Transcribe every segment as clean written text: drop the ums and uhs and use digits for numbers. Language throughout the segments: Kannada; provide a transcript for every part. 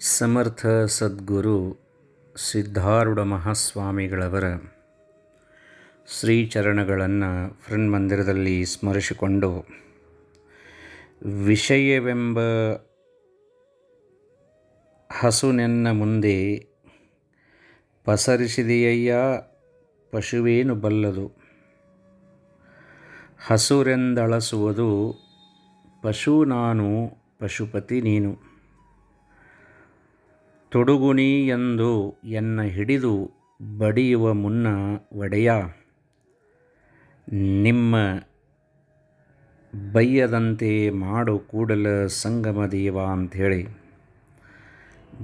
ಸಮರ್ಥ ಸದ್ಗುರು ಸಿದ್ಧಾರೂಢ ಮಹಾಸ್ವಾಮಿಗಳವರ ಶ್ರೀಚರಣಗಳನ್ನು ಫ್ರೆಂಡ್ ಮಂದಿರದಲ್ಲಿ ಸ್ಮರಿಸಿಕೊಂಡು, ವಿಷಯವೆಂಬ ಹಸುನೆನ್ನ ಮುಂದೆ ಪಸರಿಸಿದೆಯಯ್ಯ ಪಶುವೇನು ಬಲ್ಲದು, ಹಸುರೆಂದಳಸುವುದು ಪಶು ನಾನು ಪಶುಪತಿ ನೀನು, ತೊಡುಗುಣಿ ಎಂದು ಎನ್ನ ಹಿಡಿದು ಬಡಿಯುವ ಮುನ್ನ ಒಡೆಯ, ನಿಮ್ಮ ಬಯ್ಯದಂತೆ ಮಾಡು ಕೂಡಲ ಸಂಗಮ ದೇವ ಅಂಥೇಳಿ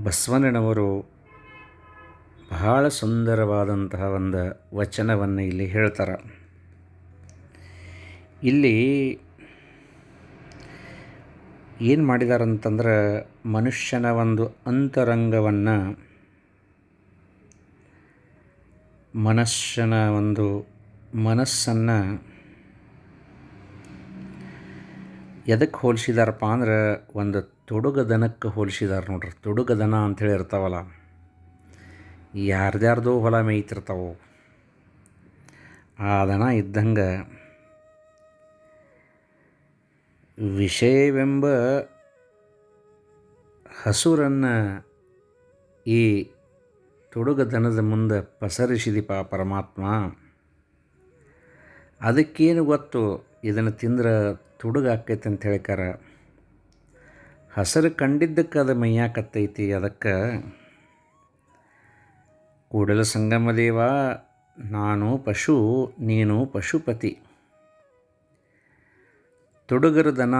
ಬಸವಣ್ಣನವರು ಬಹಳ ಸುಂದರವಾದಂತಹ ಒಂದು ವಚನವನ್ನು ಇಲ್ಲಿ ಹೇಳ್ತಾರೆ. ಇಲ್ಲಿ ಏನು ಮಾಡಿದಾರಂತಂದ್ರೆ, ಮನುಷ್ಯನ ಒಂದು ಅಂತರಂಗವನ್ನು, ಮನಸ್ಸನ್ನು ಎದಕ್ಕೆ ಹೋಲಿಸಿದಾರಪ್ಪ ಅಂದ್ರೆ, ಒಂದು ತೊಡುಗದನಕ್ಕೆ ಹೋಲಿಸಿದಾರೆ ನೋಡ್ರಿ. ತೊಡುಗದನ ಅಂಥೇಳಿ ಇರ್ತಾವಲ್ಲ, ಯಾರ್ದ್ಯಾರ್ದೋ ಹೊಲ ಮೇಯ್ತಿರ್ತಾವೆ. ಆ ದನ ಇದ್ದಂಗೆ ವಿಷಯವೆಂಬ ಹಸುರನ್ನು ಈ ತೊಡುಗದನದ ಮುಂದೆ ಪಸರಿಸಿದಿಪ ಪರಮಾತ್ಮ. ಅದಕ್ಕೇನು ಗೊತ್ತು, ಇದನ್ನು ತಿಂದ್ರೆ ತುಡುಗಾಕೈತೆ ಅಂತ ಹೇಳ್ಕಾರ. ಹಸರು ಕಂಡಿದ್ದಕ್ಕೆ ಅದು ಮೈಯಾಕತ್ತೈತಿ. ಅದಕ್ಕೆ ಕೂಡಲ ಸಂಗಮ ದೇವ, ನಾನು ಪಶು ನೀನು ಪಶುಪತಿ. ತೊಡುಗರದನ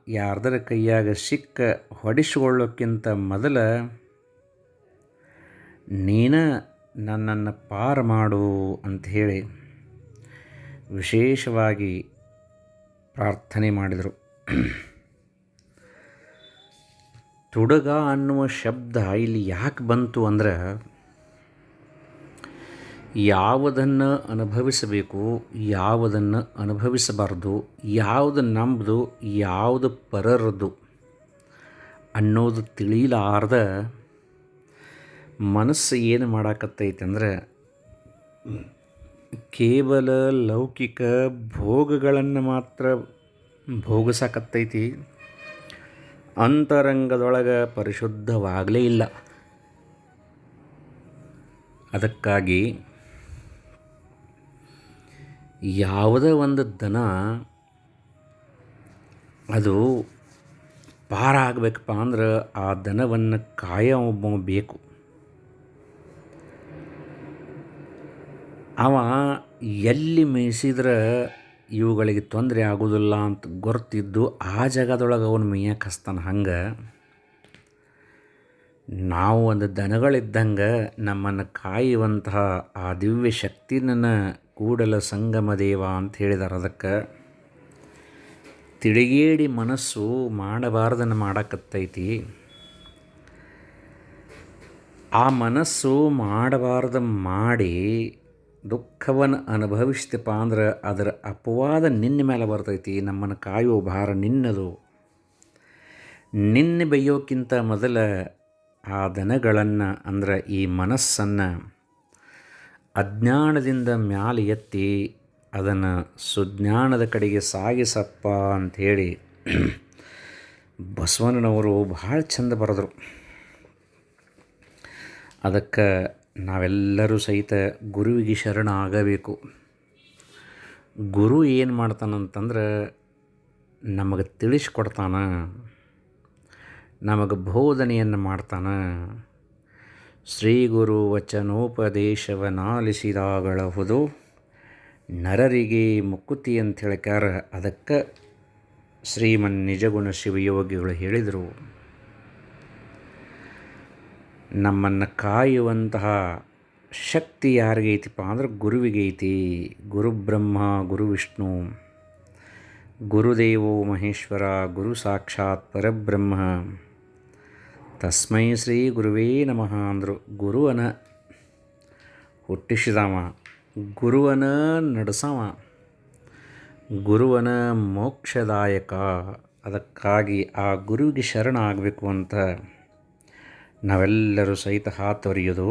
ಯಾರ್ದರ ಕೈಯಾಗ ಸಿಕ್ಕ ಹೊಡಿಸಿಕೊಳ್ಳೋಕ್ಕಿಂತ ಮೊದಲ ನೀನ ನನ್ನನ್ನು ಪಾರು ಮಾಡು ಅಂಥೇಳಿ ವಿಶೇಷವಾಗಿ ಪ್ರಾರ್ಥನೆ ಮಾಡಿದರು. ತೊಡುಗ ಅನ್ನುವ ಶಬ್ದ ಇಲ್ಲಿ ಯಾಕೆ ಬಂತು ಅಂದ್ರೆ, ಯಾವುದನ್ನು ಅನುಭವಿಸಬೇಕು, ಯಾವುದನ್ನು ಅನುಭವಿಸಬಾರ್ದು, ಯಾವುದು ನಮ್ಮದು, ಯಾವುದು ಪರರದು ಅನ್ನೋದು ತಿಳಿಲಾರ್ದ ಮನಸ್ಸು ಏನು ಮಾಡಾಕತ್ತೈತೆ ಅಂದರೆ, ಕೇವಲ ಲೌಕಿಕ ಭೋಗಗಳನ್ನು ಮಾತ್ರ ಭೋಗಿಸಕತ್ತೈತಿ. ಅಂತರಂಗದೊಳಗೆ ಪರಿಶುದ್ಧವಾಗಲೇ ಇಲ್ಲ. ಅದಕ್ಕಾಗಿ ಯಾವುದೇ ಒಂದು ದನ ಅದು ಪಾರ ಆಗಬೇಕಪ್ಪ ಅಂದ್ರೆ ಆ ದನವನ್ನು ಕಾಯೋ ಒಬ್ಬ ಬೇಕು. ಅವ ಎಲ್ಲಿ ಮೇಯಿಸಿದ್ರೆ ಇವುಗಳಿಗೆ ತೊಂದರೆ ಆಗೋದಿಲ್ಲ ಅಂತ ಗೊತ್ತಿದ್ದು ಆ ಜಾಗದೊಳಗೆ ಅವನು ಮೇಯಕ್ಕೆ ಹಸ್ತಾನೆ. ಹಂಗೆ ನಾವು ಒಂದು ದನಗಳಿದ್ದಂಗೆ ನಮ್ಮನ್ನು ಕಾಯುವಂತಹ ಆ ದಿವ್ಯ ಶಕ್ತಿನ ಕೂಡಲ ಸಂಗಮ ದೇವ ಅಂತ ಹೇಳಿದಾರೆ. ಅದಕ್ಕೆ ತಿಳಿಗೇಡಿ ಮನಸ್ಸು ಮಾಡಬಾರ್ದನ್ನು ಮಾಡಕತ್ತೈತಿ. ಆ ಮನಸ್ಸು ಮಾಡಬಾರ್ದು ಮಾಡಿ ದುಃಖವನ್ನು ಅನುಭವಿಸ್ತಪ್ಪ ಅಂದ್ರೆ ಅದರ ಅಪವಾದ ನಿನ್ನ ಮೇಲೆ ಬರ್ತೈತಿ. ನಮ್ಮನ್ನು ಕಾಯುವ ಭಾರ ನಿನ್ನದು. ನಿನ್ನೆ ಬೈಯೋಕ್ಕಿಂತ ಮೊದಲ ಆ ದನಗಳನ್ನು ಅಂದ್ರೆ ಈ ಮನಸ್ಸನ್ನು ಅಜ್ಞಾನದಿಂದ ಮ್ಯಾಲೆ ಎತ್ತಿ ಅದನ್ನು ಸುಜ್ಞಾನದ ಕಡೆಗೆ ಸಾಗಿಸಪ್ಪ ಅಂಥೇಳಿ ಬಸವಣ್ಣನವರು ಭಾಳ ಚಂದ ಬರೆದರು. ಅದಕ್ಕೆ ನಾವೆಲ್ಲರೂ ಸಹಿತ ಗುರುವಿಗೆ ಶರಣ ಆಗಬೇಕು. ಗುರು ಏನು ಮಾಡ್ತಾನಂತಂದ್ರೆ, ನಮಗೆ ತಿಳಿಸ್ಕೊಡ್ತಾನೆ, ನಮಗೆ ಬೋಧನೆಯನ್ನು ಮಾಡ್ತಾನೆ. ಶ್ರೀ ಗುರು ವಚನೋಪದೇಶವನಾಲಿಸಿದಾಗಳಹುದು ನರರಿಗೆ ಮುಕುತಿ ಅಂತ ಹೇಳ್ಕಾರ. ಅದಕ್ಕೆ ಶ್ರೀಮನ್ ನಿಜಗುಣ ಶಿವಯೋಗಿಗಳು ಹೇಳಿದರು, ನಮ್ಮನ್ನು ಕಾಯುವಂತಹ ಶಕ್ತಿ ಯಾರಿಗೈತಿಪ್ಪ ಅಂದ್ರೆ ಗುರುವಿಗೆ ಐತಿ. ಗುರು ಬ್ರಹ್ಮ ಗುರು ವಿಷ್ಣು ಗುರುದೇವೋ ಮಹೇಶ್ವರ ಗುರು ಸಾಕ್ಷಾತ್ ಪರಬ್ರಹ್ಮ ತಸ್ಮೈ ಶ್ರೀ ಗುರುವೇ ನಮಃ ಅಂದರು. ಗುರುವನ ಹುಟ್ಟಿಸಿದವ, ಗುರುವನ ನಡೆಸವ, ಗುರುವನ ಮೋಕ್ಷದಾಯಕ. ಅದಕ್ಕಾಗಿ ಆ ಗುರುವಿಗೆ ಶರಣ ಆಗಬೇಕು ಅಂತ ನಾವೆಲ್ಲರೂ ಸಹಿತ ಹಾತೊರೆಯುವುದು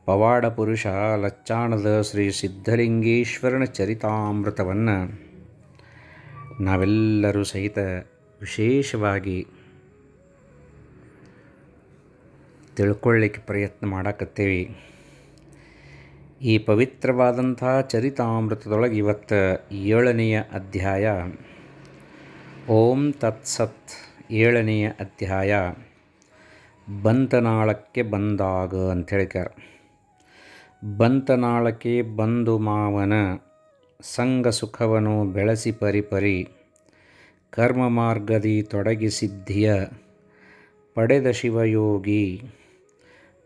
ಪವಾಡ ಪುರುಷ ಲಚ್ಚಾಣದ ಶ್ರೀ ಸಿದ್ಧಲಿಂಗೇಶ್ವರನ ಚರಿತಾಮೃತವನ್ನು ನಾವೆಲ್ಲರೂ ಸಹಿತ ವಿಶೇಷವಾಗಿ ತಿಳ್ಕೊಳ್ಳಿಕ್ಕೆ ಪ್ರಯತ್ನ ಮಾಡಕತ್ತೇವೆ. ಈ ಪವಿತ್ರವಾದಂಥ ಚರಿತಾಮೃತದೊಳಗೆ ಇವತ್ತು 7ನೆಯ ಅಧ್ಯಾಯ ಓಂ ತತ್ಸತ್ 7ನೆಯ ಅಧ್ಯಾಯ ಬಂತನಾಳಕ್ಕೆ ಬಂದಾಗ ಅಂತ ಹೇಳ್ತಾರೆ. ಬಂತನಾಳಕ್ಕೆ ಬಂದು ಮಾವನ ಸಂಗ ಸುಖವನು ಬೆಳೆಸಿ ಪರಿಪರಿ ಕರ್ಮ ಮಾರ್ಗದಿ ತೊಡಗಿ ಸಿದ್ಧಿಯ ಪಡೆದ ಶಿವಯೋಗಿ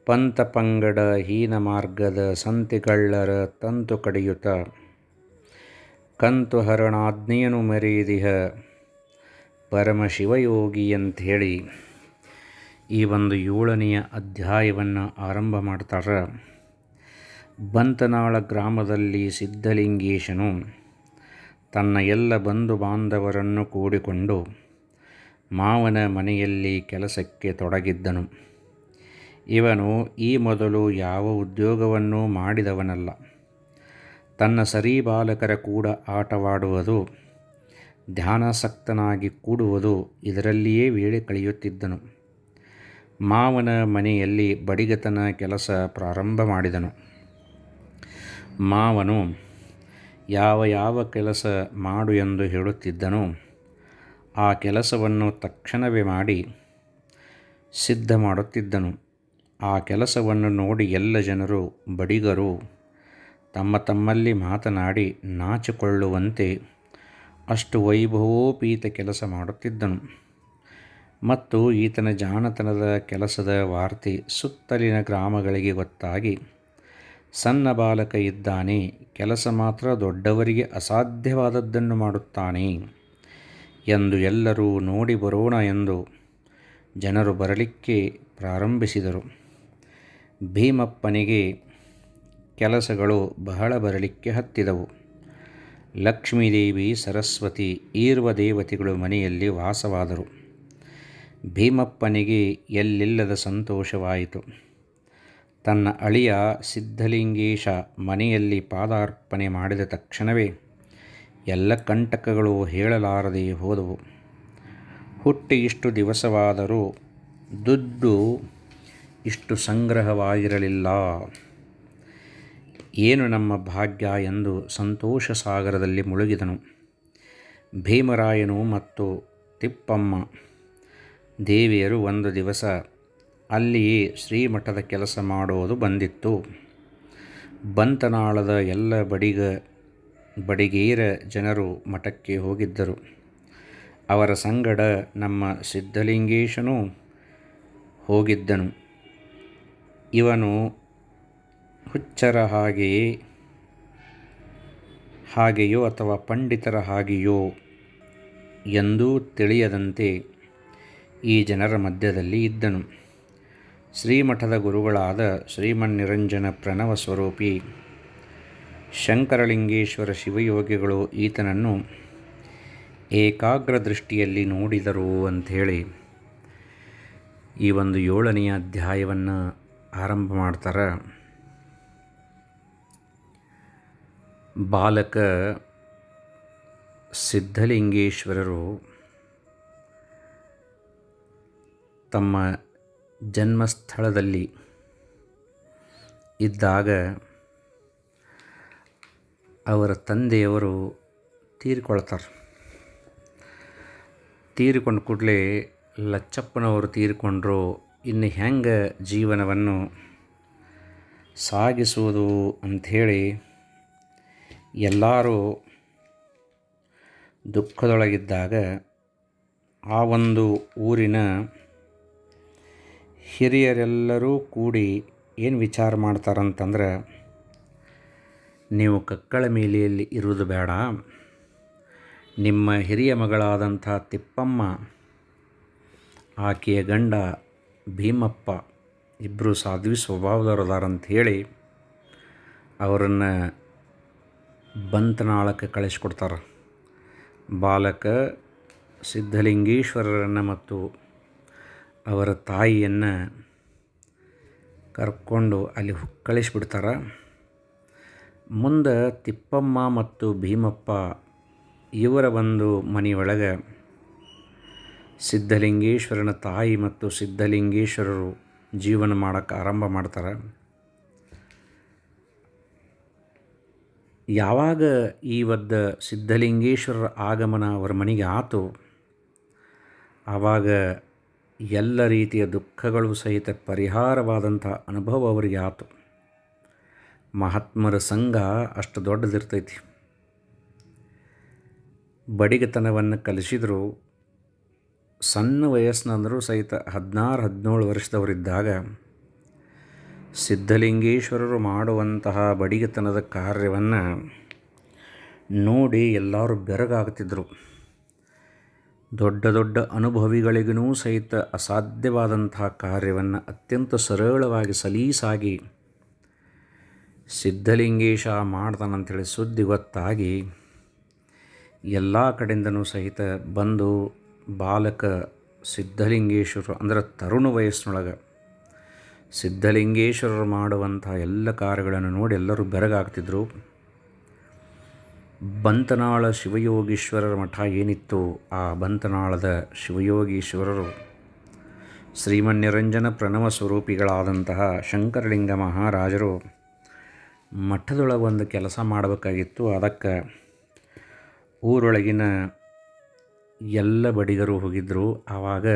ಪಂಥ ಪಂಗಡ ಹೀನ ಮಾರ್ಗದ ಸಂತಿಗಳ್ಳರ ತಂತು ಕಡಿಯುತ್ತ ಕಂತು ಹರಣಾಜ್ಞೆಯನು ಮೆರೆದಿಹ ಪರಮಶಿವಯೋಗಿ ಅಂಥೇಳಿ ಈ ಒಂದು 7ನೆಯ ಅಧ್ಯಾಯವನ್ನು ಆರಂಭ ಮಾಡ್ತಾರೆ. ಬಂತನಾಳ ಗ್ರಾಮದಲ್ಲಿ ಸಿದ್ಧಲಿಂಗೇಶನು ತನ್ನ ಎಲ್ಲ ಬಂಧು ಬಾಂಧವರನ್ನು ಕೂಡಿಕೊಂಡು ಮಾವನ ಮನೆಯಲ್ಲಿ ಕೆಲಸಕ್ಕೆ ತೊಡಗಿದ್ದನು. ಇವನು ಈ ಮೊದಲು ಯಾವ ಉದ್ಯೋಗವನ್ನೂ ಮಾಡಿದವನಲ್ಲ. ತನ್ನ ಸರಿ ಬಾಲಕರ ಕೂಡ ಆಟವಾಡುವುದು, ಧ್ಯಾನಾಸಕ್ತನಾಗಿ ಕೂಡುವುದು, ಇದರಲ್ಲಿಯೇ ವೇಳೆ ಕಳೆಯುತ್ತಿದ್ದನು. ಮಾವನ ಮನೆಯಲ್ಲಿ ಬಡಿಗತನ ಕೆಲಸ ಪ್ರಾರಂಭ ಮಾಡಿದನು. ಮಾವನು ಯಾವ ಯಾವ ಕೆಲಸ ಮಾಡು ಎಂದು ಹೇಳುತ್ತಿದ್ದನೋ ಆ ಕೆಲಸವನ್ನು ತಕ್ಷಣವೇ ಮಾಡಿ ಸಿದ್ಧ ಮಾಡುತ್ತಿದ್ದನು. ಆ ಕೆಲಸವನ್ನು ನೋಡಿ ಎಲ್ಲ ಜನರು, ಬಡಿಗರು ತಮ್ಮ ತಮ್ಮಲ್ಲಿ ಮಾತನಾಡಿ ನಾಚಿಕೊಳ್ಳುವಂತೆ ಅಷ್ಟು ವೈಭವೋಪೀತ ಕೆಲಸ ಮಾಡುತ್ತಿದ್ದನು. ಮತ್ತು ಈತನ ಜಾಣತನದ ಕೆಲಸದ ವಾರ್ತೆ ಸುತ್ತಲಿನ ಗ್ರಾಮಗಳಿಗೆ ಗೊತ್ತಾಗಿ, ಸಣ್ಣ ಬಾಲಕ ಇದ್ದಾನೆ, ಕೆಲಸ ಮಾತ್ರ ದೊಡ್ಡವರಿಗೆ ಅಸಾಧ್ಯವಾದದ್ದನ್ನು ಮಾಡುತ್ತಾನೆ ಎಂದು ಎಲ್ಲರೂ ನೋಡಿ ಬರೋಣ ಎಂದು ಜನರು ಬರಲಿಕ್ಕೆ ಪ್ರಾರಂಭಿಸಿದರು. ಭೀಮಪ್ಪನಿಗೆ ಕೆಲಸಗಳು ಬಹಳ ಬರಲಿಕ್ಕೆ ಹತ್ತಿದವು. ಲಕ್ಷ್ಮೀದೇವಿ, ಸರಸ್ವತಿ, ಈರ್ವ ದೇವತೆಗಳು ಮನೆಯಲ್ಲಿ ವಾಸವಾದರು. ಭೀಮಪ್ಪನಿಗೆ ಎಲ್ಲಿಲ್ಲದ ಸಂತೋಷವಾಯಿತು. ತನ್ನ ಅಳಿಯ ಸಿದ್ಧಲಿಂಗೇಶ ಮನೆಯಲ್ಲಿ ಪಾದಾರ್ಪಣೆ ಮಾಡಿದ ತಕ್ಷಣವೇ ಎಲ್ಲ ಕಂಟಕಗಳು ಹೇಳಲಾರದೆ ಹೋದವು. ಹುಟ್ಟಿ ಇಷ್ಟು ದಿವಸವಾದರೂ ದುಡ್ಡು ಇಷ್ಟು ಸಂಗ್ರಹವಾಗಿರಲಿಲ್ಲ. ಏನು ನಮ್ಮ ಭಾಗ್ಯ ಎಂದು ಸಂತೋಷ ಸಾಗರದಲ್ಲಿ ಮುಳುಗಿದನು. ಭೀಮರಾಯನು ಮತ್ತು ತಿಪ್ಪಮ್ಮ ದೇವಿಯರು ಒಂದು ದಿವಸ ಅಲ್ಲಿಯೇ ಶ್ರೀಮಠದ ಕೆಲಸ ಮಾಡೋದು ಬಂದಿತ್ತು. ಬಂತನಾಳದ ಎಲ್ಲ ಬಡಿಗೇರ ಜನರು ಮಠಕ್ಕೆ ಹೋಗಿದ್ದರು. ಅವರ ಸಂಗಡ ನಮ್ಮ ಸಿದ್ಧಲಿಂಗೇಶನೂ ಹೋಗಿದ್ದನು. ಇವನು ಹುಚ್ಚರ ಹಾಗೆಯೋ ಅಥವಾ ಪಂಡಿತರ ಹಾಗೆಯೋ ಎಂದೂ ತಿಳಿಯದಂತೆ ಈ ಜನರ ಮಧ್ಯದಲ್ಲಿ ಇದ್ದನು. ಶ್ರೀಮಠದ ಗುರುಗಳಾದ ಶ್ರೀಮನ್ನಿರಂಜನ ಪ್ರಣವ ಸ್ವರೂಪಿ ಶಂಕರಲಿಂಗೇಶ್ವರ ಶಿವಯೋಗಿಗಳು ಈತನನ್ನು ಏಕಾಗ್ರ ದೃಷ್ಟಿಯಲ್ಲಿ ನೋಡಿದರು ಅಂಥೇಳಿ ಈ ಒಂದು 7ನೆಯ ಅಧ್ಯಾಯವನ್ನು ಆರಂಭ ಮಾಡ್ತಾರೆ. ಬಾಲಕ ಸಿದ್ಧಲಿಂಗೇಶ್ವರರು ತಮ್ಮ ಜನ್ಮಸ್ಥಳದಲ್ಲಿ ಇದ್ದಾಗ ಅವರ ತಂದೆಯವರು ತೀರಿಕೊಳ್ತಾರೆ. ತೀರಿಕೊಂಡ ಕೂಡಲೇ ಲಚ್ಚಪ್ಪನವರು ತೀರಿಕೊಂಡ್ರು. ಇನ್ನು ಹೆಂಗೆ ಜೀವನವನ್ನು ಸಾಗಿಸುವುದು ಅಂಥೇಳಿ ಎಲ್ಲರೂ ದುಃಖದೊಳಗಿದ್ದಾಗ ಆ ಒಂದು ಊರಿನ ಹಿರಿಯರೆಲ್ಲರೂ ಕೂಡಿ ಏನು ವಿಚಾರ ಮಾಡ್ತಾರಂತಂದ್ರೆ, ನೀವು ಕಕ್ಕಳ ಮೇಲೆಯಲ್ಲಿ ಇರುವುದು ಬೇಡ, ನಿಮ್ಮ ಹಿರಿಯ ಮಗಳಾದಂಥ ತಿಪ್ಪಮ್ಮ, ಆಕೆಯ ಗಂಡ ಭೀಮಪ್ಪ ಇಬ್ಬರು ಸಾಧ್ವಿ ಸ್ವಭಾವದವರದಾರಂತ ಹೇಳಿ ಅವರನ್ನು ಬಂತನಾಳಕ್ಕೆ ಕಳಿಸ್ಕೊಡ್ತಾರೆ. ಬಾಲಕ ಸಿದ್ಧಲಿಂಗೇಶ್ವರರನ್ನು ಮತ್ತು ಅವರ ತಾಯಿಯನ್ನು ಕರ್ಕೊಂಡು ಅಲ್ಲಿ ಕಳಿಸ್ಬಿಡ್ತಾರೆ. ಮುಂದೆ ತಿಪ್ಪಮ್ಮ ಮತ್ತು ಭೀಮಪ್ಪ ಇವರ ಒಂದು ಮನೆಯೊಳಗೆ ಸಿದ್ಧಲಿಂಗೇಶ್ವರನ ತಾಯಿ ಮತ್ತು ಸಿದ್ಧಲಿಂಗೇಶ್ವರರು ಜೀವನ ಮಾಡೋಕ್ಕೆ ಆರಂಭ ಮಾಡ್ತಾರೆ. ಯಾವಾಗ ಈ ಸಿದ್ಧಲಿಂಗೇಶ್ವರರ ಆಗಮನ ಅವರ ಮನೆಗೆ ಆತು, ಆವಾಗ ಎಲ್ಲ ರೀತಿಯ ದುಃಖಗಳು ಸಹಿತ ಪರಿಹಾರವಾದಂಥ ಅನುಭವ ಅವರಿಗೆ ಆತು. ಮಹಾತ್ಮರ ಸಂಘ ಅಷ್ಟು ದೊಡ್ಡದಿರ್ತೈತಿ. ಬಡಿಗತನವನ್ನು ಕಲಿಸಿದ್ರು. ಸಣ್ಣ ವಯಸ್ಸಿನಂದರೂ ಸಹಿತ 16-17 ವರ್ಷದವರಿದ್ದಾಗ ಸಿದ್ಧಲಿಂಗೇಶ್ವರರು ಮಾಡುವಂತಹ ಬಡಿಗತನದ ಕಾರ್ಯವನ್ನು ನೋಡಿ ಎಲ್ಲರೂ ಬೆರಗಾಗ್ತಿದ್ರು. ದೊಡ್ಡ ದೊಡ್ಡ ಅನುಭವಿಗಳಿಗೂ ಸಹಿತ ಅಸಾಧ್ಯವಾದಂತಹ ಕಾರ್ಯವನ್ನು ಅತ್ಯಂತ ಸರಳವಾಗಿ ಸಲೀಸಾಗಿ ಸಿದ್ಧಲಿಂಗೇಶ ಮಾಡ್ತಾನಂಥೇಳಿ ಸುದ್ದಿ ಗೊತ್ತಾಗಿ ಎಲ್ಲ ಕಡೆಯಿಂದನೂ ಸಹಿತ ಬಂದು ಬಾಲಕ ಸಿದ್ಧಲಿಂಗೇಶ್ವರರು ಅಂದರೆ ತರುಣ ವಯಸ್ಸಿನೊಳಗೆ ಸಿದ್ಧಲಿಂಗೇಶ್ವರರು ಮಾಡುವಂಥ ಎಲ್ಲ ಕಾರ್ಯಗಳನ್ನು ನೋಡಿ ಎಲ್ಲರೂ ಬೆರಗಾಗ್ತಿದ್ರು. ಬಂತನಾಳ ಶಿವಯೋಗೀಶ್ವರರ ಮಠ ಏನಿತ್ತು, ಆ ಬಂತನಾಳದ ಶಿವಯೋಗೀಶ್ವರರು ಶ್ರೀಮನ್ನಿರಂಜನ ಪ್ರಣವ ಸ್ವರೂಪಿಗಳಾದಂತಹ ಶಂಕರಲಿಂಗ ಮಹಾರಾಜರು ಮಠದೊಳಗೆ ಒಂದು ಕೆಲಸ ಮಾಡಬೇಕಾಗಿತ್ತು. ಅದಕ್ಕೆ ಊರೊಳಗಿನ ಎಲ್ಲ ಬಡಿಗರು ಹೋಗಿದ್ದರು. ಆವಾಗ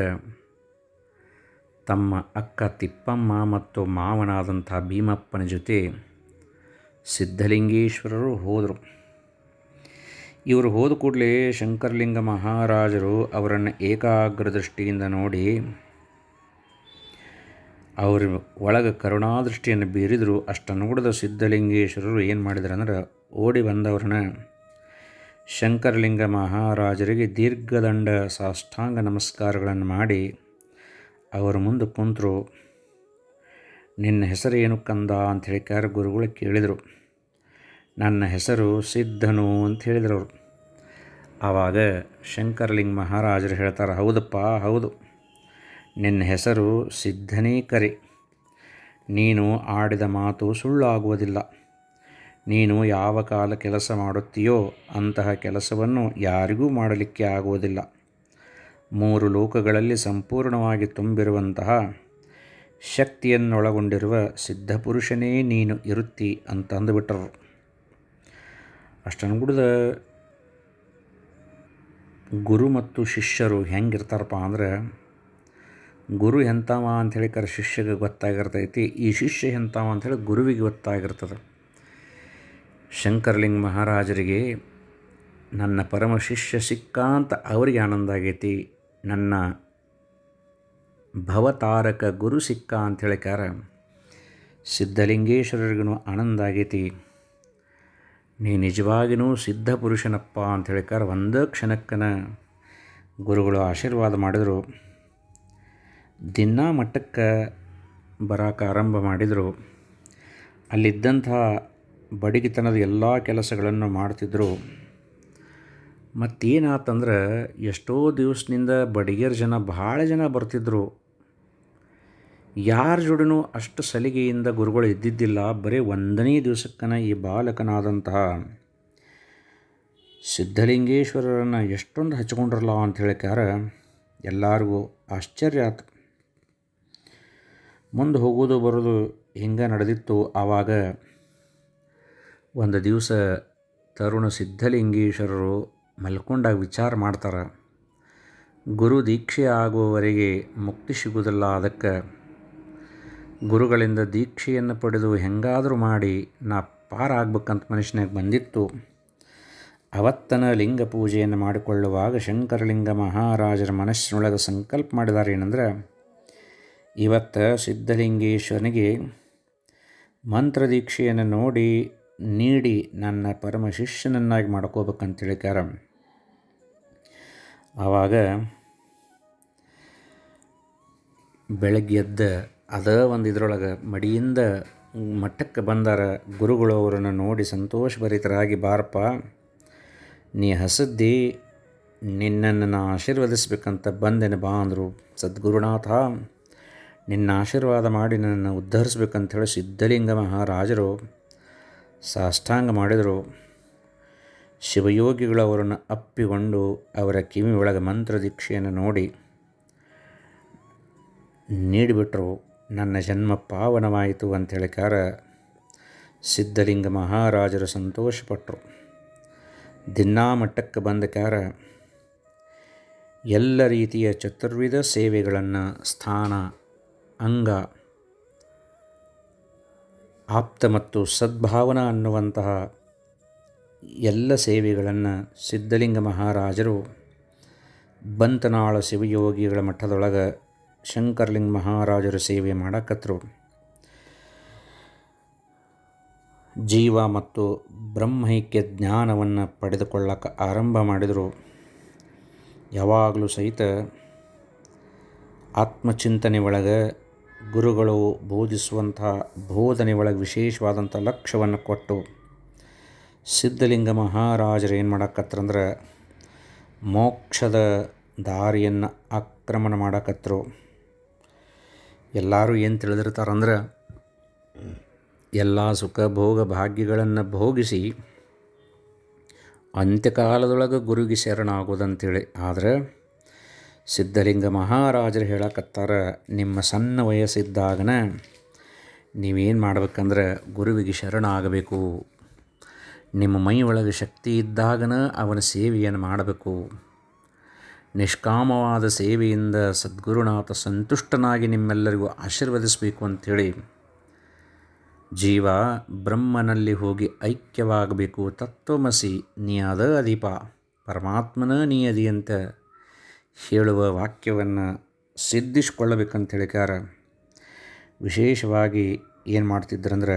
ತಮ್ಮ ಅಕ್ಕ ತಿಪ್ಪಮ್ಮ ಮತ್ತು ಮಾವನಾದಂಥ ಭೀಮಪ್ಪನ ಜೊತೆ ಸಿದ್ಧಲಿಂಗೇಶ್ವರರು ಹೋದರು. ಇವರು ಹೋದ ಕೂಡಲೇ ಶಂಕರಲಿಂಗ ಮಹಾರಾಜರು ಅವರನ್ನು ಏಕಾಗ್ರ ದೃಷ್ಟಿಯಿಂದ ನೋಡಿ ಅವ್ರ ಒಳಗೆ ಕರುಣಾದೃಷ್ಟಿಯನ್ನು ಬೀರಿದರು. ಅಷ್ಟನ್ನು ನೋಡಿದ ಸಿದ್ಧಲಿಂಗೇಶ್ವರರು ಏನು ಮಾಡಿದ್ರು ಅಂದ್ರೆ ಓಡಿ ಬಂದವ್ರನ್ನ ಶಂಕರಲಿಂಗ ಮಹಾರಾಜರಿಗೆ ದೀರ್ಘದಂಡ ಸಾಷ್ಟಾಂಗ ನಮಸ್ಕಾರಗಳನ್ನು ಮಾಡಿ ಅವರ ಮುಂದೆ ಕುಂತರು. ನಿನ್ನ ಹೆಸರು ಏನು ಕಂದ ಅಂತ ಹೇಳಿಕಾರ ಗುರುಗಳು ಕೇಳಿದರು. ನನ್ನ ಹೆಸರು ಸಿದ್ಧನು ಅಂತ ಹೇಳಿದರು ಅವರು. ಆವಾಗ ಶಂಕರಲಿಂಗ ಮಹಾರಾಜರು ಹೇಳ್ತಾರೆ, ಹೌದಪ್ಪ ಹೌದು, ನಿನ್ನ ಹೆಸರು ಸಿದ್ಧನೇ ಕರೆ. ನೀನು ಆಡಿದ ಮಾತು ಸುಳ್ಳಾಗುವುದಿಲ್ಲ. ನೀನು ಯಾವ ಕಾಲ ಕೆಲಸ ಮಾಡುತ್ತೀಯೋ ಅಂತಹ ಕೆಲಸವನ್ನು ಯಾರಿಗೂ ಮಾಡಲಿಕ್ಕೆ ಆಗುವುದಿಲ್ಲ. 3 ಲೋಕಗಳಲ್ಲಿ ಸಂಪೂರ್ಣವಾಗಿ ತುಂಬಿರುವಂತಹ ಶಕ್ತಿಯನ್ನೊಳಗೊಂಡಿರುವ ಸಿದ್ಧಪುರುಷನೇ ನೀನು ಇರುತ್ತಿ ಅಂತ ಅಂದುಬಿಟ್ಟರು. ಅಷ್ಟನ್ನು ಕುಡಿದ ಗುರು ಮತ್ತು ಶಿಷ್ಯರು ಹೆಂಗಿರ್ತಾರಪ್ಪ ಅಂದ್ರೆ, ಗುರು ಎಂಥವ ಅಂಥೇಳಿ ಶಿಷ್ಯಗೆ ಗೊತ್ತಾಗಿರ್ತೈತಿ, ಈ ಶಿಷ್ಯ ಎಂಥವ ಅಂಥೇಳಿ ಗುರುವಿಗೆ ಗೊತ್ತಾಗಿರ್ತದೆ. ಶಂಕರಲಿಂಗ ಮಹಾರಾಜರಿಗೆ ನನ್ನ ಪರಮ ಶಿಷ್ಯ ಸಿಕ್ಕ ಅಂತ ಅವರಿಗೆ ಆನಂದ ಆಗೈತಿ, ನನ್ನ ಭವತಾರಕ ಗುರು ಸಿಕ್ಕ ಅಂತ ಹೇಳಿಕಾರ ಸಿದ್ಧಲಿಂಗೇಶ್ವರರಿಗೂ ಆನಂದ ಆಗೈತಿ. ನೀ ನಿಜವಾಗಿಯೂ ಸಿದ್ಧ ಪುರುಷನಪ್ಪ ಅಂತ ಹೇಳಿಕಾರ ಒಂದೇ ಕ್ಷಣಕ್ಕನ ಗುರುಗಳು ಆಶೀರ್ವಾದ ಮಾಡಿದರು. ದಿನ ಮಠಕ್ಕೆ ಬರೋಕೆ ಆರಂಭ ಮಾಡಿದರು. ಅಲ್ಲಿದ್ದಂಥ ಬಡಿಗಿತನದ ಎಲ್ಲ ಕೆಲಸಗಳನ್ನು ಮಾಡ್ತಿದ್ದರು. ಮತ್ತೇನಾತಂದ್ರೆ ಎಷ್ಟೋ ದಿವಸದಿಂದ ಬಡಿಗೇರ ಜನ ಭಾಳ ಜನ ಬರ್ತಿದ್ದರು. ಯಾರ ಜೋಡಿನೂ ಅಷ್ಟು ಸಲಿಗೆಯಿಂದ ಗುರುಗಳು ಇದ್ದಿದ್ದಿಲ್ಲ. ಬರೀ 1ನೇ ದಿವಸಕ್ಕನ ಈ ಬಾಲಕನಾದಂತಹ ಸಿದ್ಧಲಿಂಗೇಶ್ವರರನ್ನು ಎಷ್ಟೊಂದು ಹಚ್ಕೊಂಡ್ರಲ್ಲ ಅಂತ ಹೇಳಿಕಾರ ಎಲ್ಲರಿಗೂ ಆಶ್ಚರ್ಯ ಆಯ್ತು. ಮುಂದೆ ಹೋಗೋದು ಬರೋದು ಹಿಂಗೆ ನಡೆದಿತ್ತು. ಆವಾಗ ಒಂದು ದಿವಸ ತರುಣ ಸಿದ್ಧಲಿಂಗೇಶ್ವರರು ಮಲ್ಕೊಂಡಾಗ ವಿಚಾರ ಮಾಡ್ತಾರೆ, ಗುರು ದೀಕ್ಷೆ ಆಗುವವರೆಗೆ ಮುಕ್ತಿ ಸಿಗುವುದಿಲ್ಲ. ಅದಕ್ಕೆ ಗುರುಗಳಿಂದ ದೀಕ್ಷೆಯನ್ನು ಪಡೆದು ಹೆಂಗಾದರೂ ಮಾಡಿ ನಾ ಪಾರಾಗಬೇಕಂತ ಮನುಷ್ಯನಾಗ ಬಂದಿತ್ತು. ಅವತ್ತನ ಲಿಂಗ ಪೂಜೆಯನ್ನು ಮಾಡಿಕೊಳ್ಳುವಾಗ ಶಂಕರಲಿಂಗ ಮಹಾರಾಜರ ಮನಸ್ಸಿನೊಳಗೆ ಸಂಕಲ್ಪ ಮಾಡಿದ್ದಾರೆ ಏನಂದ್ರೆ, ಇವತ್ತು ಸಿದ್ಧಲಿಂಗೇಶ್ವರನಿಗೆ ಮಂತ್ರದೀಕ್ಷೆಯನ್ನು ನೀಡಿ ನನ್ನ ಪರಮ ಶಿಷ್ಯನನ್ನಾಗಿ ಮಾಡ್ಕೋಬೇಕಂತೇಳಿಕಾರ. ಆವಾಗ ಬೆಳಗ್ಗೆ ಎದ್ದ ಒಂದು ಇದರೊಳಗೆ ಮಡಿಯಿಂದ ಮಠಕ್ಕೆ ಬಂದಾರ. ಗುರುಗಳು ಅವರನ್ನು ನೋಡಿ ಸಂತೋಷಭರಿತರಾಗಿ, ಬಾರಪ್ಪ ನೀ ಹಸದ್ದಿ, ನಿನ್ನನ್ನು ಆಶೀರ್ವದಿಸ್ಬೇಕಂತ ಬಂದೆನು ಬಾ ಅಂದರು. ಸದ್ಗುರುನಾಥ, ನಿನ್ನ ಆಶೀರ್ವಾದ ಮಾಡಿ ನನ್ನನ್ನು ಉದ್ಧರಿಸ್ಬೇಕಂತ ಹೇಳಿ ಸಿದ್ಧಲಿಂಗ ಮಹಾರಾಜರು ಸಾಷ್ಟಾಂಗ ಮಾಡಿದರು. ಶಿವಯೋಗಿಗಳು ಅವರನ್ನು ಅಪ್ಪಿಕೊಂಡು ಅವರ ಕಿವಿ ಒಳಗೆ ಮಂತ್ರ ದೀಕ್ಷೆಯನ್ನು ನೀಡಿಬಿಟ್ರು. ನನ್ನ ಜನ್ಮ ಪಾವನವಾಯಿತು ಅಂತ ಹೇಳಿಕಾರ ಸಿದ್ಧಲಿಂಗ ಮಹಾರಾಜರು ಸಂತೋಷಪಟ್ಟರು. ದಿನಾ ಮಟ್ಟಕ್ಕೆ ಬಂದಕಾರ ಎಲ್ಲ ರೀತಿಯ ಚತುರ್ವಿಧ ಸೇವೆಗಳನ್ನು ಸ್ಥಾನ, ಅಂಗ, ಆಪ್ತ ಮತ್ತು ಸದ್ಭಾವನಾ ಅನ್ನುವಂತಹ ಎಲ್ಲ ಸೇವೆಗಳನ್ನು ಸಿದ್ಧಲಿಂಗ ಮಹಾರಾಜರು ಬಂತನಾಳ ಶಿವಯೋಗಿಗಳ ಮಠದೊಳಗೆ ಶಂಕರಲಿಂಗ ಮಹಾರಾಜರು ಸೇವೆ ಮಾಡಕತ್ತರು. ಜೀವ ಮತ್ತು ಬ್ರಹ್ಮೈಕ್ಯ ಜ್ಞಾನವನ್ನು ಪಡೆದುಕೊಳ್ಳಕ್ಕೆ ಆರಂಭ ಮಾಡಿದರು. ಯಾವಾಗಲೂ ಸಹಿತ ಆತ್ಮಚಿಂತನೆ ಒಳಗೆ ಗುರುಗಳು ಬೋಧಿಸುವಂಥ ಬೋಧನೆ ಒಳಗೆ ವಿಶೇಷವಾದಂಥ ಲಕ್ಷ್ಯವನ್ನು ಕೊಟ್ಟು ಸಿದ್ಧಲಿಂಗ ಮಹಾರಾಜರು ಏನು ಮಾಡಕತ್ತರಂದ್ರೆ ಮೋಕ್ಷದ ದಾರಿಯನ್ನು ಆಕ್ರಮಣ ಮಾಡಕತ್ತರು. ಎಲ್ಲರೂ ಏನು ತಿಳಿದಿರ್ತಾರಂದ್ರೆ ಎಲ್ಲ ಸುಖ ಭೋಗ ಭಾಗ್ಯಗಳನ್ನು ಭೋಗಿಸಿ ಅಂತ್ಯಕಾಲದೊಳಗೆ ಗುರುಗೆ ಶರಣಾಗೋದಂತೇಳಿ. ಆದರೆ ಸಿದ್ಧಲಿಂಗ ಮಹಾರಾಜರು ಹೇಳಕತ್ತಾರ, ನಿಮ್ಮ ಸಣ್ಣ ವಯಸ್ಸಿದ್ದಾಗನ ನೀವೇನು ಮಾಡ್ಬೇಕಂದ್ರೆ ಗುರುವಿಗೆ ಶರಣಾಗಬೇಕು. ನಿಮ್ಮ ಮೈ ಒಳಗೆ ಶಕ್ತಿ ಇದ್ದಾಗನ ಅವನ ಸೇವೆಯನ್ನು ಮಾಡಬೇಕು. ನಿಷ್ಕಾಮವಾದ ಸೇವೆಯಿಂದ ಸದ್ಗುರುನಾಥ ಸಂತುಷ್ಟನಾಗಿ ನಿಮ್ಮೆಲ್ಲರಿಗೂ ಆಶೀರ್ವದಿಸಬೇಕು ಅಂಥೇಳಿ ಜೀವ ಬ್ರಹ್ಮನಲ್ಲಿ ಹೋಗಿ ಐಕ್ಯವಾಗಬೇಕು. ತತ್ವಮಸಿ ನೀ ಅದ ಅದೀಪ, ಪರಮಾತ್ಮನ ನೀ ಅದಿ ಅಂತ ಹೇಳುವ ವಾಕ್ಯವನ್ನು ಸಿದ್ಧಿಸ್ಕೊಳ್ಳಬೇಕಂತ ಹೇಳಿಕಾರ ವಿಶೇಷವಾಗಿ ಏನು ಮಾಡ್ತಿದ್ರಂದ್ರೆ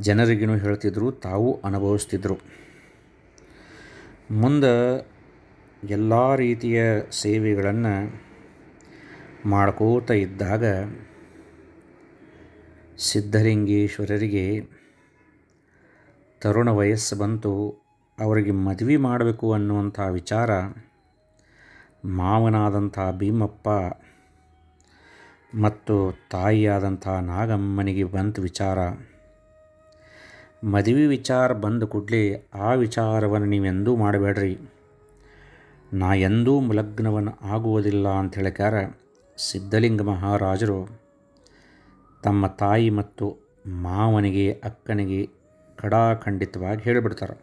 ಜನರಿಗೂ ಹೇಳ್ತಿದ್ರು, ತಾವು ಅನುಭವಿಸ್ತಿದ್ರು. ಮುಂದೆ ಎಲ್ಲ ರೀತಿಯ ಸೇವೆಗಳನ್ನು ಮಾಡ್ಕೋತ ಇದ್ದಾಗ ಸಿದ್ಧಲಿಂಗೇಶ್ವರರಿಗೆ ತರುಣ ವಯಸ್ಸು ಬಂತು. ಅವರಿಗೆ ಮದುವೆ ಮಾಡಬೇಕು ಅನ್ನುವಂಥ ವಿಚಾರ ಮಾವನಾದಂಥ ಭೀಮಪ್ಪ ಮತ್ತು ತಾಯಿಯಾದಂಥ ನಾಗಮ್ಮನಿಗೆ ಬಂತು ವಿಚಾರ. ಮದುವೆ ವಿಚಾರ ಬಂದ ಕೂಡಲೇ ಆ ವಿಚಾರವನ್ನು ನೀವೆಂದೂ ಮಾಡಬೇಡ್ರಿ, ನಾ ಎಂದೂ ಲಗ್ನವನ್ನು ಆಗುವುದಿಲ್ಲ ಅಂತ ಹೇಳಿಕಾರ ಸಿದ್ಧಲಿಂಗ ಮಹಾರಾಜರು ತಮ್ಮ ತಾಯಿ ಮತ್ತು ಮಾವನಿಗೆ ಅಕ್ಕನಿಗೆ ಖಡಾಖಂಡಿತವಾಗಿ ಹೇಳಿಬಿಡ್ತಾರೆ.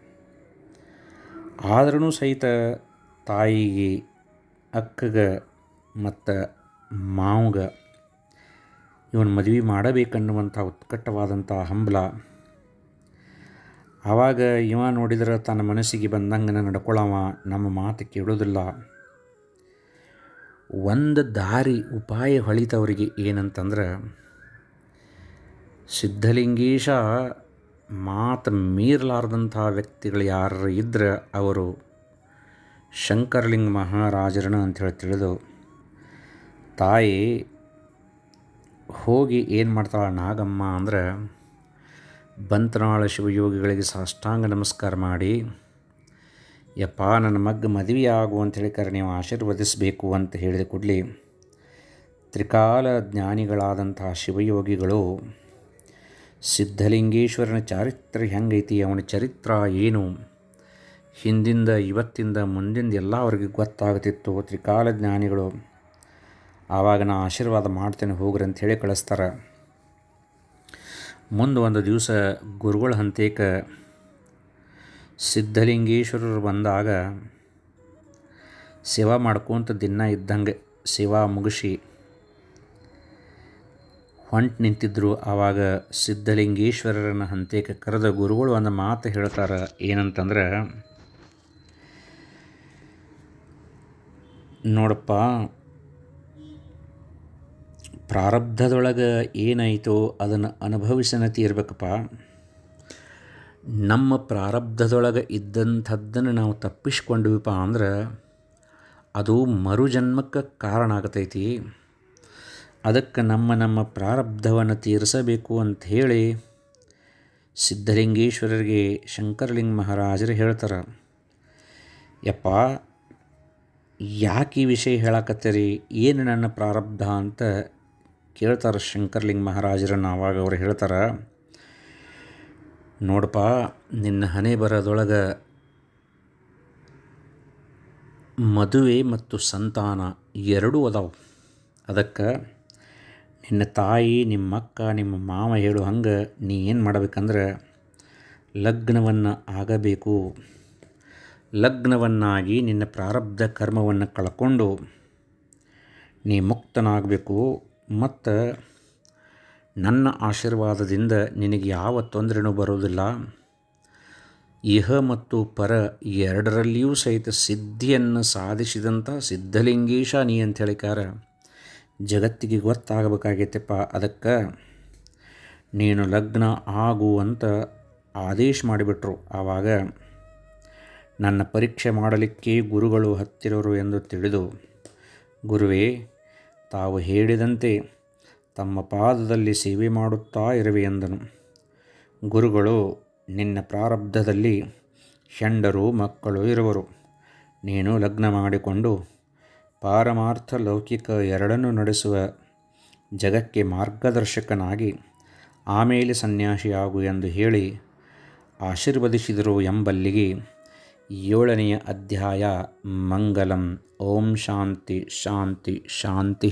ಆದ್ರೂ ಸಹಿತ ತಾಯಿಗೆ, ಅಕ್ಕಗೆ ಮತ್ತು ಮಾವಗೆ ಇವನು ಮದುವೆ ಮಾಡಬೇಕನ್ನುವಂಥ ಉತ್ಕಟವಾದಂಥ ಹಂಬಲ. ಆವಾಗ ಇವ ನೋಡಿದ್ರೆ ತನ್ನ ಮನಸ್ಸಿಗೆ ಬಂದಂಗೆ ನಡ್ಕೊಳ್ಳವ, ನಮ್ಮ ಮಾತು ಕೇಳೋದಿಲ್ಲ. ಒಂದು ದಾರಿ ಉಪಾಯ ಹೊಳಿತವರಿಗೆ ಏನಂತಂದ್ರೆ ಸಿದ್ಧಲಿಂಗೇಶ ಮಾತು ಮೀರಲಾರ್ದಂಥ ವ್ಯಕ್ತಿಗಳು ಯಾರು ಇದ್ದರೆ ಅವರು ಶಂಕರಲಿಂಗ ಮಹಾರಾಜರನ್ನ ಅಂಥೇಳಿ ತಿಳಿದು ತಾಯಿ ಹೋಗಿ ಏನು ಮಾಡ್ತಾಳೆ ನಾಗಮ್ಮ ಅಂದರೆ ಬಂತನಾಳ ಶಿವಯೋಗಿಗಳಿಗೆ ಸಾಷ್ಟಾಂಗ ನಮಸ್ಕಾರ ಮಾಡಿ, ಯಪ್ಪ ನನ್ನ ಮಗ್ಗ ಮದುವೆ ಆಗು ಅಂಥೇಳಿ ನೀವು ಆಶೀರ್ವದಿಸಬೇಕು ಅಂತ ಹೇಳಿದ ಕೂಡಲೇ ತ್ರಿಕಾಲ ಜ್ಞಾನಿಗಳಾದಂಥ ಶಿವಯೋಗಿಗಳು ಸಿದ್ಧಲಿಂಗೇಶ್ವರನ ಚಾರಿತ್ರ್ಯ ಹೆಂಗೈತಿ, ಅವನ ಚರಿತ್ರ ಏನು, ಹಿಂದಿಂದ ಇವತ್ತಿಂದ ಮುಂದಿಂದ ಎಲ್ಲ ಅವ್ರಿಗೆ ಗೊತ್ತಾಗ್ತಿತ್ತು. ತ್ರಿಕಾಲ ಜ್ಞಾನಿಗಳು ಆವಾಗ ನಾ ಆಶೀರ್ವಾದ ಮಾಡ್ತೇನೆ ಹೋಗ್ರಿ ಅಂತ ಹೇಳಿ ಕಳಿಸ್ತಾರೆ. ಮುಂದೆ ಒಂದು ದಿವಸ ಗುರುಗಳ ಹಂತೇಕ ಸಿದ್ಧಲಿಂಗೇಶ್ವರರು ಬಂದಾಗ ಸೇವಾ ಮಾಡ್ಕೊತ ದಿನ ಇದ್ದಂಗೆ ಸೇವಾ ಮುಗಿಸಿ ಹೊಂಟು ನಿಂತಿದ್ದರು. ಆವಾಗ ಸಿದ್ಧಲಿಂಗೇಶ್ವರರನ್ನು ಹಂತೇಕ ಕರೆದ ಗುರುಗಳು ಒಂದು ಮಾತು ಹೇಳ್ತಾರೆ. ಏನಂತಂದ್ರೆ, ನೋಡಪ್ಪ, ಪ್ರಾರಬ್ಧದೊಳಗೆ ಏನಾಯಿತೋ ಅದನ್ನು ಅನುಭವಿಸನ ತೀರ್ಬೇಕಪ್ಪ. ನಮ್ಮ ಪ್ರಾರಬ್ಧದೊಳಗೆ ಇದ್ದಂಥದ್ದನ್ನು ನಾವು ತಪ್ಪಿಸ್ಕೊಂಡ್ವಿಪ್ಪ ಅಂದ್ರೆ ಅದು ಮರುಜನ್ಮಕ್ಕೆ ಕಾರಣ ಆಗತೈತಿ. ಅದಕ್ಕೆ ನಮ್ಮ ಪ್ರಾರಬ್ಧವನ್ನು ತೀರಿಸಬೇಕು ಅಂಥೇಳಿ ಸಿದ್ಧಲಿಂಗೇಶ್ವರರಿಗೆ ಶಂಕರಲಿಂಗ ಮಹಾರಾಜರು ಹೇಳ್ತಾರೆ. ಯಪ್ಪ, ಯಾಕೆ ಈ ವಿಷಯ ಹೇಳಕತ್ತೀರಿ, ಏನು ನನ್ನ ಪ್ರಾರಬ್ಧ ಅಂತ ಕೇಳ್ತಾರೆ ಶಂಕರಲಿಂಗ ಮಹಾರಾಜರನ್ನು. ಆವಾಗ ಅವ್ರು ಹೇಳ್ತಾರೆ, ನೋಡಪ್ಪ, ನಿನ್ನ ಹಣೆ ಬರೋದೊಳಗೆ ಮದುವೆ ಮತ್ತು ಸಂತಾನ ಎರಡೂ ಅದಾವೆ. ಅದಕ್ಕೆ ನಿನ್ನ ತಾಯಿ, ನಿಮ್ಮ ಅಕ್ಕ, ನಿಮ್ಮ ಮಾವ ಹೇಳು ಹಂಗೆ ನೀ ಏನು ಮಾಡಬೇಕಂದ್ರೆ ಲಗ್ನವನ್ನು ಆಗಬೇಕು. ಲಗ್ನವನ್ನಾಗಿ ನಿನ್ನ ಪ್ರಾರಬ್ಧ ಕರ್ಮವನ್ನು ಕಳ್ಕೊಂಡು ನೀ ಮುಕ್ತನಾಗಬೇಕು. ಮತ್ತು ನನ್ನ ಆಶೀರ್ವಾದದಿಂದ ನಿನಗೆ ಯಾವ ತೊಂದರೆನೂ ಬರೋದಿಲ್ಲ. ಇಹ ಮತ್ತು ಪರ ಎರಡರಲ್ಲಿಯೂ ಸಹಿತ ಸಿದ್ಧಿಯನ್ನು ಸಾಧಿಸಿದಂಥ ಸಿದ್ಧಲಿಂಗೇಶ ನೀ ಅಂತ ಹೇಳಿಕಾರ ಜಗತ್ತಿಗೆ ಗೊತ್ತಾಗಬೇಕಾಗೈತಪ್ಪ. ಅದಕ್ಕೆ ನೀನು ಲಗ್ನ ಆಗು ಅಂತ ಆದೇಶ ಮಾಡಿಬಿಟ್ರು. ಆವಾಗ ನನ್ನ ಪರೀಕ್ಷೆ ಮಾಡಲಿಕ್ಕೆ ಗುರುಗಳು ಹತ್ತಿರರು ಎಂದು ತಿಳಿದು, ಗುರುವೇ, ತಾವು ಹೇಳಿದಂತೆ ತಮ್ಮ ಪಾದದಲ್ಲಿ ಸೇವೆ ಮಾಡುತ್ತಾ ಇರುವೆ ಎಂದನು. ಗುರುಗಳು, ನಿನ್ನ ಪ್ರಾರಬ್ಧದಲ್ಲಿ ಹೆಂಡರು ಮಕ್ಕಳು ಇರುವರು. ನೀನು ಲಗ್ನ ಮಾಡಿಕೊಂಡು ಪಾರಮಾರ್ಥ ಲೌಕಿಕ ಎರಡನ್ನೂ ನಡೆಸುವ ಜಗಕ್ಕೆ ಮಾರ್ಗದರ್ಶಕನಾಗಿ ಆಮೇಲೆ ಸನ್ಯಾಸಿಯಾಗು ಎಂದು ಹೇಳಿ ಆಶೀರ್ವದಿಸಿದರು ಎಂಬಲ್ಲಿಗೆ 7ನೆಯ ಅಧ್ಯಾಯ ಮಂಗಲಂ. ಓಂ ಶಾಂತಿ ಶಾಂತಿ ಶಾಂತಿ.